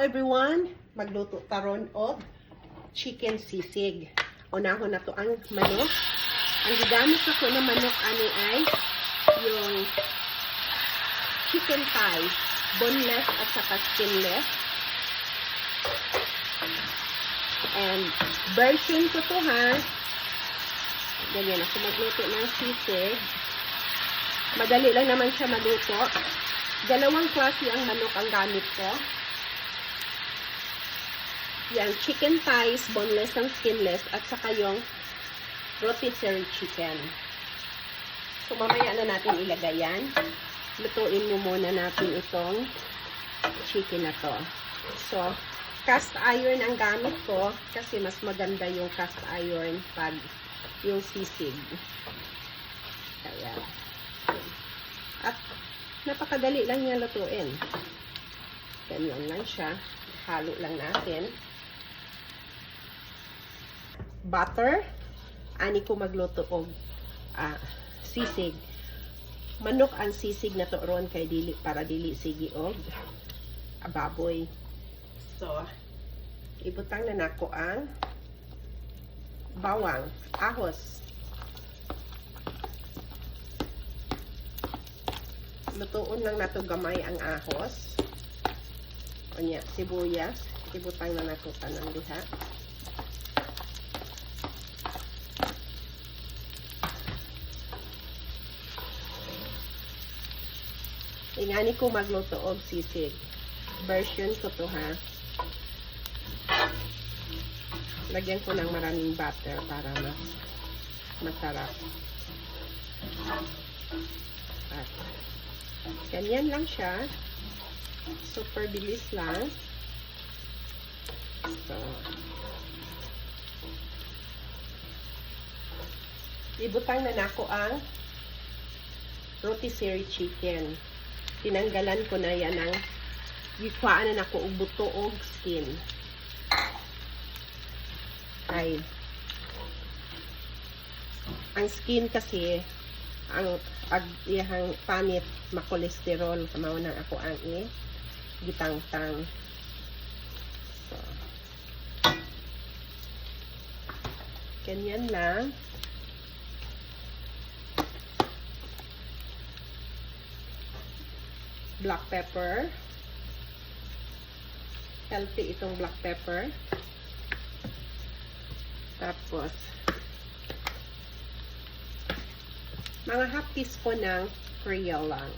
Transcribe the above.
everyone, magluto taron og chicken sisig. Unahon na to ang manok. Ang gigamit ako na manok ani ay yung chicken thigh, boneless at saka skinless. And version ko to ha. Ganyan ako magluto ng sisig. Madali lang naman siya maluto. Dalawang klase ang manok ang gamit ko. Yan, chicken thighs, boneless and skinless, at saka yung rotisserie chicken. So, mamaya na natin ilagay yan. Lutuin mo muna natin itong chicken na to. So, cast iron ang gamit ko kasi mas maganda yung cast iron pag yung sisig. Kaya, at napakadali lang niya lutuin. Ganyan lang siya. Halo lang natin. Butter. Ani ko magluto og sisig. Manok ang sisig na to ron kay dili para dili sigi og baboy. So, ibutang na nako ang bawang, ahos. Lutuon lang nato gamay ang ahos. Unya, sibuyas. Ibutang na nato tanang diha. Ingani ko magluto og sisig. Version ko to ha. Lagyan ko ng maraming butter para mas masarap. At ganyan lang siya. Super bilis lang. So, ibutang na nako ang rotisserie chicken. Tinanggalan ko na yan ng gikuhaan na nako og buto og skin. Ay, ang skin kasi ang pag iyang panit makolesterol kamao na ako ang gitangtang. So, ganyan lang. Black pepper. Healthy itong black pepper. Tapos, mga half teaspoon ng Creole lang.